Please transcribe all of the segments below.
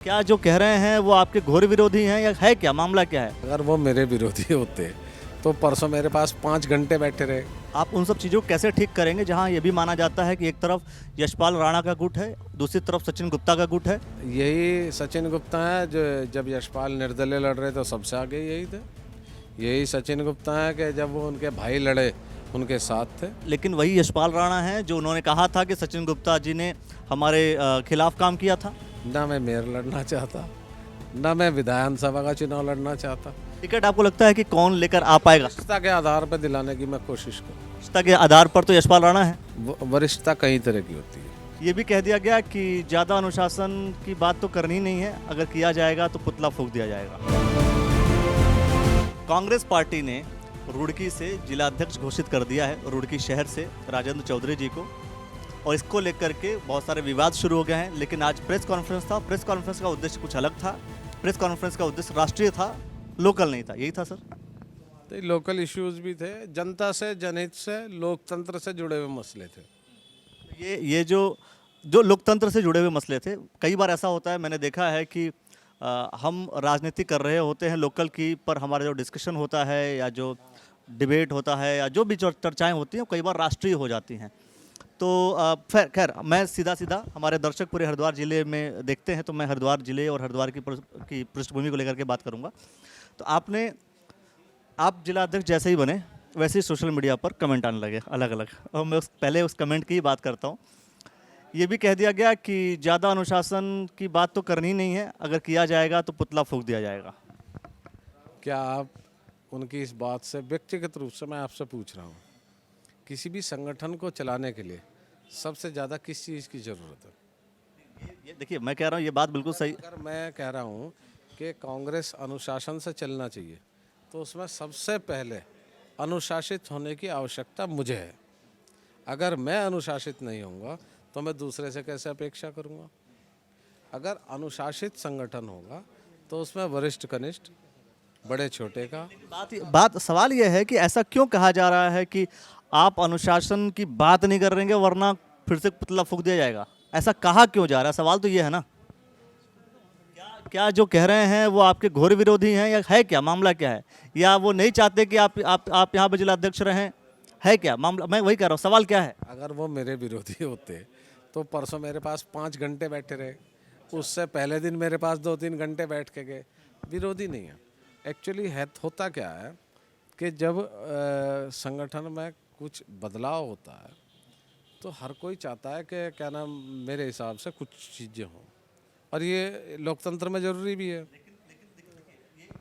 क्या जो कह रहे हैं वो आपके घोर विरोधी हैं या है क्या मामला क्या है? अगर वो मेरे विरोधी होते तो परसों मेरे पास 5 घंटे बैठे रहे। आप उन सब चीज़ों को कैसे ठीक करेंगे जहां ये भी माना जाता है कि एक तरफ यशपाल राणा का गुट है, दूसरी तरफ सचिन गुप्ता का गुट है। यही सचिन गुप्ता है जो जब यशपाल निर्दलीय लड़ रहे तो सबसे आगे यही थे। यही सचिन गुप्ता है कि जब वो उनके भाई लड़े उनके साथ थे। लेकिन वही यशपाल राणा है जो उन्होंने कहा था कि सचिन गुप्ता जी ने हमारे खिलाफ काम किया था। ना मैं मेयर लड़ना चाहता, ना मैं विधानसभा का चुनाव लड़ना चाहता। टिकट आपको लगता है कि कौन लेकर आ पाएगा? वरिष्ठता के आधार पर दिलाने की मैं कोशिश करूँ। वरिष्ठता के आधार पर तो यशपाल राणा है। वरिष्ठता कई तरह की होती है। ये भी कह दिया गया कि ज़्यादा अनुशासन की बात तो करनी नहीं है, अगर किया जाएगा तो पुतला फूंक दिया जाएगा। कांग्रेस पार्टी ने रुड़की से जिला अध्यक्ष घोषित कर दिया है, रुड़की शहर से राजेंद्र चौधरी जी को, और इसको लेकर के बहुत सारे विवाद शुरू हो गए हैं। लेकिन आज प्रेस कॉन्फ्रेंस था, प्रेस कॉन्फ्रेंस का उद्देश्य कुछ अलग था। प्रेस कॉन्फ्रेंस का उद्देश्य राष्ट्रीय था, लोकल नहीं था। यही था सर? तो लोकल इश्यूज भी थे, जनता से, जनहित से, लोकतंत्र से जुड़े हुए मसले थे। ये जो लोकतंत्र से जुड़े हुए मसले थे। कई बार ऐसा होता है, मैंने देखा है कि हम राजनीति कर रहे होते हैं लोकल की, पर हमारा जो डिस्कशन होता है या जो डिबेट होता है या जो भी चर्चाएं होती हैं कई बार राष्ट्रीय हो जाती हैं। तो खैर मैं सीधा हमारे दर्शक पूरे हरिद्वार ज़िले में देखते हैं, तो मैं हरिद्वार ज़िले और हरिद्वार की पृष्ठभूमि को लेकर के बात करूंगा। तो आप जिला अध्यक्ष जैसे ही बने वैसे ही सोशल मीडिया पर कमेंट आने लगे अलग अलग, और मैं पहले उस कमेंट की ही बात करता हूँ। ये भी कह दिया गया कि ज़्यादा अनुशासन की बात तो करनी नहीं है, अगर किया जाएगा तो पुतला फूंक दिया जाएगा। क्या आप उनकी इस बात से व्यक्तिगत रूप से मैं आपसे पूछ रहा हूँ, किसी भी संगठन को चलाने के लिए सबसे ज़्यादा किस चीज़ की ज़रूरत है? ये देखिए, मैं कह रहा हूँ ये बात बिल्कुल सही। अगर मैं कह रहा हूँ कि कांग्रेस अनुशासन से चलना चाहिए तो उसमें सबसे पहले अनुशासित होने की आवश्यकता मुझे है। अगर मैं अनुशासित नहीं होऊंगा तो मैं दूसरे से कैसे अपेक्षा करूंगा? अगर अनुशासित संगठन होगा तो उसमें वरिष्ठ कनिष्ठ, बड़े छोटे का बात सवाल यह है कि ऐसा क्यों कहा जा रहा है कि आप अनुशासन की बात नहीं कर रहेंगे वरना फिर से पुतला फूंक दिया जाएगा? ऐसा कहा क्यों जा रहा है? सवाल तो ये है ना। क्या जो कह रहे हैं वो आपके घोर विरोधी हैं या है क्या मामला क्या है? या वो नहीं चाहते कि आप यहाँ पे जिला अध्यक्ष रहें? है क्या मामला? मैं वही कह रहा हूँ, सवाल क्या है? अगर वो मेरे विरोधी होते तो परसों मेरे पास 5 घंटे बैठे रहे, उससे पहले दिन मेरे पास 2-3 घंटे बैठ के गए। विरोधी नहीं है। एक्चुअली होता क्या है कि जब संगठन में कुछ बदलाव होता है तो हर कोई चाहता है कि क्या नाम, मेरे हिसाब से कुछ चीज़ें हों, और ये लोकतंत्र में ज़रूरी भी है।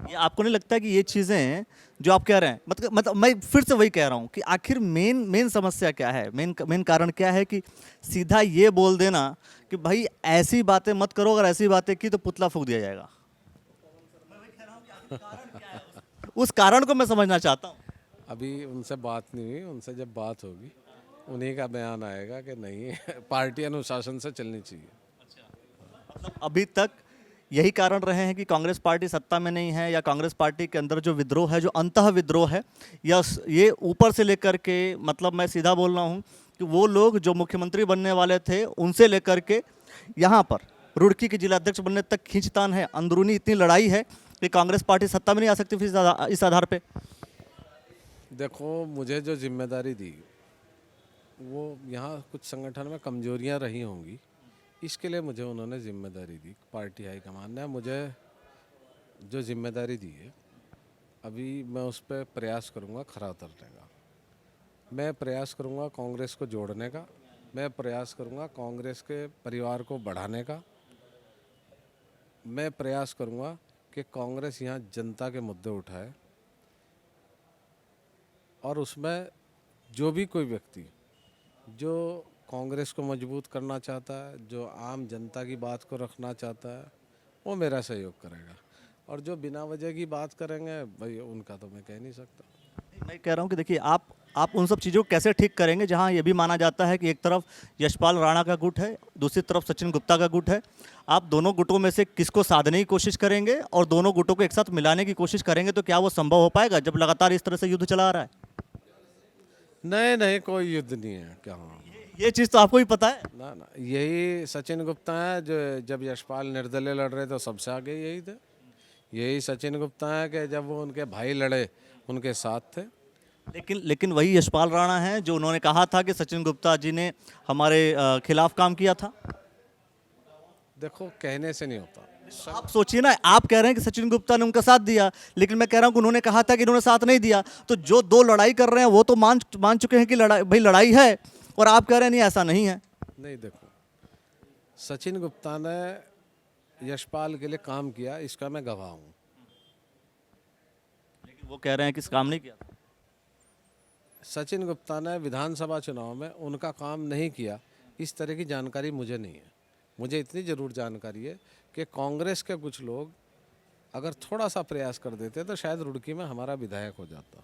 ये आपको नहीं लगता कि ये चीज़ें जो आप कह रहे हैं, मतलब मैं फिर से वही कह रहा हूँ कि आखिर मेन समस्या क्या है? मेन कारण क्या है कि सीधा ये बोल देना कि भाई ऐसी बातें मत करो, अगर ऐसी बातें की तो पुतला फूंक दिया जाएगा। उस कारण को मैं समझना चाहता हूँ। अभी उनसे बात नहीं हुई, उनसे जब बात होगी उन्हीं का बयान आएगा कि नहीं पार्टी अनुशासन से चलनी चाहिए। मतलब अभी तक यही कारण रहे हैं कि कांग्रेस पार्टी सत्ता में नहीं है, या कांग्रेस पार्टी के अंदर जो विद्रोह है, जो अंतः विद्रोह है, या ये ऊपर से लेकर के, मतलब मैं सीधा बोल रहा हूँ कि वो लोग जो मुख्यमंत्री बनने वाले थे उनसे लेकर के यहाँ पर रुड़की के जिलाध्यक्ष बनने तक खींचतान है, अंदरूनी इतनी लड़ाई है कि कांग्रेस पार्टी सत्ता में नहीं आ सकती फिर इस आधार पे। देखो, मुझे जो जिम्मेदारी दी वो यहाँ कुछ संगठन में कमजोरियाँ रही होंगी, इसके लिए मुझे उन्होंने जिम्मेदारी दी। पार्टी हाईकमान ने मुझे जो जिम्मेदारी दी है, अभी मैं उस पर प्रयास करूँगा खरा उतरने का। मैं प्रयास करूँगा कांग्रेस को जोड़ने का, मैं प्रयास करूँगा कांग्रेस के परिवार को बढ़ाने का, मैं प्रयास करूँगा कि कांग्रेस यहाँ जनता के मुद्दे उठाए, और उसमें जो भी कोई व्यक्ति जो कांग्रेस को मजबूत करना चाहता है, जो आम जनता की बात को रखना चाहता है, वो मेरा सहयोग करेगा। और जो बिना वजह की बात करेंगे भाई, उनका तो मैं कह नहीं सकता। मैं कह रहा हूँ कि देखिए, आप उन सब चीज़ों को कैसे ठीक करेंगे जहाँ ये भी माना जाता है कि एक तरफ यशपाल राणा का गुट है, दूसरी तरफ सचिन गुप्ता का गुट है। आप दोनों गुटों में से किसको साधने की कोशिश करेंगे और दोनों गुटों को एक साथ मिलाने की कोशिश करेंगे, तो क्या वो संभव हो पाएगा जब लगातार इस तरह से युद्ध चला आ रहा है? नहीं, कोई युद्ध नहीं है। क्या ये चीज़ तो आपको भी पता है। ना ना, यही सचिन गुप्ता है जो जब यशपाल निर्दलीय लड़ रहे थे सबसे आगे यही थे। यही सचिन गुप्ता है कि जब वो उनके भाई लड़े उनके साथ थे। लेकिन लेकिन वही यशपाल राणा हैं जो उन्होंने कहा था कि सचिन गुप्ता जी ने हमारे खिलाफ काम किया था। देखो, कहने से नहीं होता। आप सोचिए ना, आप कह रहे हैं कि सचिन गुप्ता ने उनका साथ दिया, लेकिन मैं कह रहा हूं कि उन्होंने कहा था कि इन्होंने साथ नहीं दिया। तो जो दो लड़ाई कर रहे हैं वो तो मान चुके हैं कि लड़ाई भाई लड़ाई है, और आप कह रहे हैं नहीं ऐसा नहीं है। नहीं, देखो, सचिन गुप्ता ने यशपाल के लिए काम किया, इसका मैं गवाह हूँ। लेकिन वो कह रहे हैं कि इस काम नहीं किया। सचिन गुप्ता ने विधानसभा चुनाव में उनका काम नहीं किया, इस तरह की जानकारी मुझे नहीं है। मुझे इतनी ज़रूर जानकारी है कि कांग्रेस के कुछ लोग अगर थोड़ा सा प्रयास कर देते तो शायद रुड़की में हमारा विधायक हो जाता।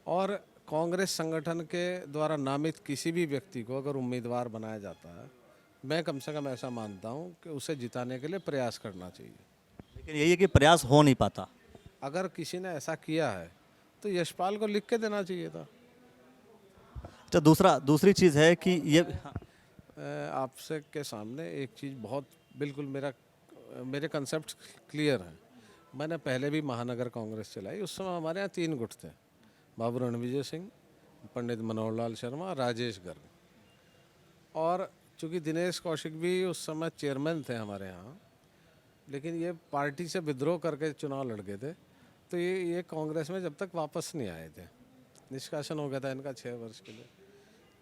और कांग्रेस संगठन के द्वारा नामित किसी भी व्यक्ति को अगर उम्मीदवार बनाया जाता है, मैं कम से कम ऐसा मानता हूं कि उसे जिताने के लिए प्रयास करना चाहिए। लेकिन यही है कि प्रयास हो नहीं पाता। अगर किसी ने ऐसा किया है तो यशपाल को लिख के देना चाहिए था। अच्छा, दूसरी चीज़ है कि ये आपसे के सामने एक चीज़ बहुत बिल्कुल मेरे कंसेप्ट क्लियर हैं। मैंने पहले भी महानगर कांग्रेस चलाई, उस समय हमारे यहाँ 3 गुट थे, बाबू रणविजय सिंह, पंडित मनोहर लाल शर्मा, राजेश गर्ग। और चूँकि दिनेश कौशिक भी उस समय चेयरमैन थे हमारे यहाँ, लेकिन ये पार्टी से विद्रोह करके चुनाव लड़ गए थे, तो ये कांग्रेस में जब तक वापस नहीं आए थे, निष्कासन हो गया था इनका 6 वर्ष के लिए।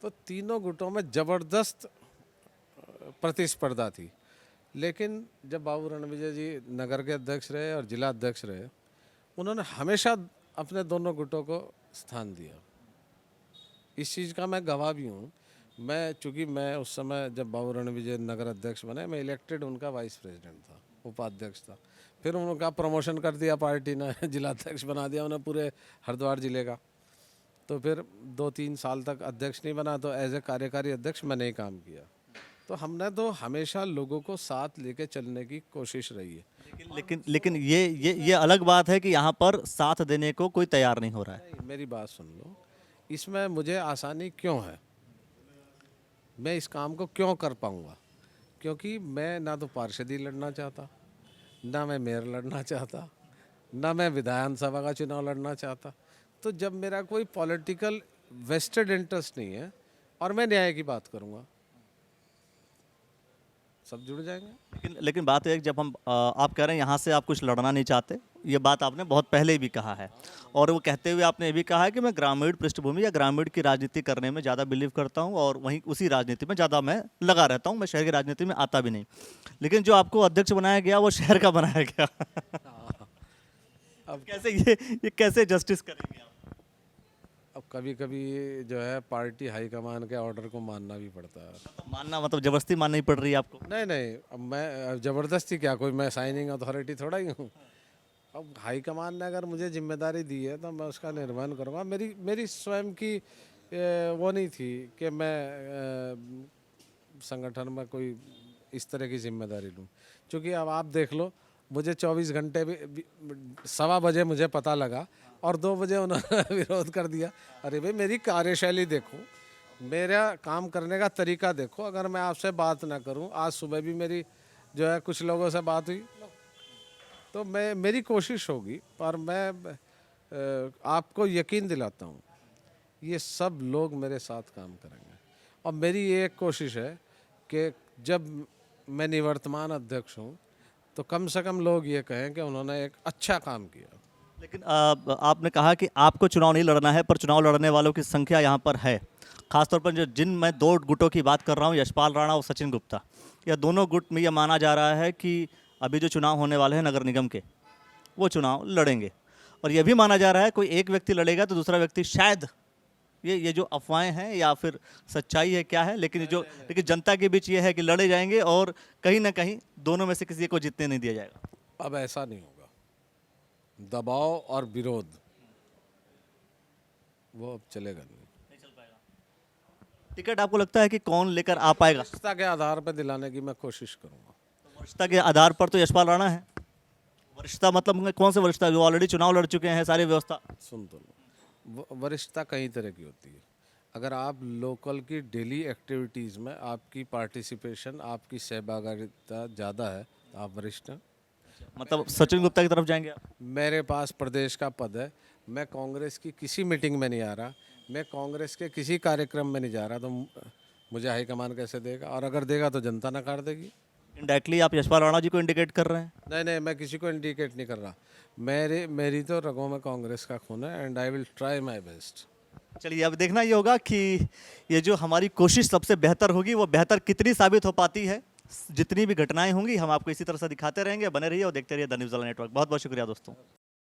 तो तीनों गुटों में ज़बरदस्त प्रतिस्पर्धा थी। लेकिन जब बाबू रणविजय जी नगर के अध्यक्ष रहे और जिला अध्यक्ष रहे, उन्होंने हमेशा अपने दोनों गुटों को स्थान दिया। इस चीज़ का मैं गवाह भी हूँ। चूँकि मैं उस समय जब बाबू रणविजय नगर अध्यक्ष बने, मैं इलेक्टेड उनका वाइस प्रेसिडेंट था, उपाध्यक्ष था। फिर उनका प्रमोशन कर दिया पार्टी ने, जिला अध्यक्ष बना दिया उन्हें पूरे हरिद्वार जिले का। तो फिर 2-3 साल तक अध्यक्ष नहीं बना, तो एज ए कार्यकारी अध्यक्ष मैंने ही काम किया। तो हमने तो हमेशा लोगों को साथ लेके चलने की कोशिश रही है। लेकिन ये अलग बात है कि यहाँ पर साथ देने को कोई तैयार नहीं हो रहा है। मेरी बात सुन लो, इसमें मुझे आसानी क्यों है, मैं इस काम को क्यों कर पाऊँगा? क्योंकि मैं ना तो पार्षदी लड़ना चाहता, ना मैं मेयर लड़ना चाहता, ना मैं विधानसभा का चुनाव लड़ना चाहता। तो जब मेरा कोई पॉलिटिकल वेस्टेड इंटरेस्ट नहीं है और मैं न्याय की बात करूँगा, सब जुड़ जाएंगे। लेकिन बात है कि जब हम आप कह रहे हैं यहाँ से आप कुछ लड़ना नहीं चाहते, ये बात आपने बहुत पहले भी कहा है, और वो कहते हुए आपने ये भी कहा है कि मैं ग्रामीण पृष्ठभूमि या ग्रामीण की राजनीति करने में ज़्यादा बिलीव करता हूँ और वहीं उसी राजनीति में ज़्यादा मैं लगा रहता हूँ, मैं शहर की राजनीति में आता भी नहीं। लेकिन जो आपको अध्यक्ष बनाया गया वो शहर का बनाया गया। अब कैसे ये कैसे जस्टिस करेंगे आप? अब कभी कभी जो है पार्टी हाईकमान के ऑर्डर को मानना भी पड़ता है। तो मानना मतलब जबरदस्ती माननी पड़ रही है आपको? नहीं, अब मैं ज़बरदस्ती क्या, कोई मैं साइनिंग अथॉरिटी थोड़ा ही हूँ। अब हाईकमान ने अगर मुझे जिम्मेदारी दी है तो मैं उसका निर्वहन करूँगा। मेरी स्वयं की वो नहीं थी कि मैं संगठन में कोई इस तरह की जिम्मेदारी लूँ। क्योंकि अब आप देख लो, मुझे 24 घंटे भी 1:15 बजे मुझे पता लगा और 2 बजे उन्होंने विरोध कर दिया। अरे भाई, मेरी कार्यशैली देखो, मेरा काम करने का तरीका देखो। अगर मैं आपसे बात ना करूं, आज सुबह भी मेरी जो है कुछ लोगों से बात हुई, तो मेरी कोशिश होगी, पर मैं आपको यकीन दिलाता हूं, ये सब लोग मेरे साथ काम करेंगे। और मेरी ये एक कोशिश है कि जब मैं निवर्तमान अध्यक्ष हूं तो कम से कम लोग ये कहें कि उन्होंने एक अच्छा काम किया। लेकिन आपने कहा कि आपको चुनाव नहीं लड़ना है, पर चुनाव लड़ने वालों की संख्या यहाँ पर है। खासतौर पर जिन मैं 2 गुटों की बात कर रहा हूँ, यशपाल राणा और सचिन गुप्ता, यह दोनों गुट में यह माना जा रहा है कि अभी जो चुनाव होने वाले हैं नगर निगम के, वो चुनाव लड़ेंगे। और यह भी माना जा रहा है कोई एक व्यक्ति लड़ेगा तो दूसरा व्यक्ति शायद, ये जो अफवाहें हैं या फिर सच्चाई है क्या है, लेकिन जनता के बीच ये है कि लड़े जाएंगे और कहीं ना कहीं दोनों में से किसी को जीतने नहीं दिया जाएगा। अब ऐसा नहीं होगा। दबाव और विरोध वो अब चलेगा नहीं चल पाएगा। टिकट आपको लगता है कि कौन लेकर आ पाएगा? वरिष्ठता के आधार पर दिलाने की मैं कोशिश करूंगा। वरिष्ठता के आधार पर तो यशपाल राणा है। वरिष्ठता मतलब कौन से वरिष्ठता? जो ऑलरेडी चुनाव लड़ चुके हैं, सारी व्यवस्था। सुन तो लो, वरिष्ठता कई तरह की होती है। अगर आप लोकल की डेली एक्टिविटीज़ में आपकी पार्टिसिपेशन, आपकी सहभागिता ज़्यादा है तो आप वरिष्ठ हैं। मतलब सचिन गुप्ता की तरफ जाएंगे आप? मेरे पास प्रदेश का पद है, मैं कांग्रेस की किसी मीटिंग में नहीं आ रहा, मैं कांग्रेस के किसी कार्यक्रम में नहीं जा रहा, तो मुझे हाईकमान कैसे देगा? और अगर देगा तो जनता नकार देगी। इनडायरेक्टली आप यशपाल राणा जी को इंडिकेट कर रहे हैं। नहीं नहीं, मैं किसी को इंडिकेट नहीं कर रहा। मेरी तो रगों में कांग्रेस का खून है and I will try my best. चलिए अब देखना ये होगा कि ये जो हमारी कोशिश सबसे बेहतर होगी वो बेहतर कितनी साबित हो पाती है। जितनी भी घटनाएं होंगी हम आपको इसी तरह से दिखाते रहेंगे। बने रहिए और देखते रहिए द न्यूज़ वाला नेटवर्क। बहुत बहुत शुक्रिया दोस्तों।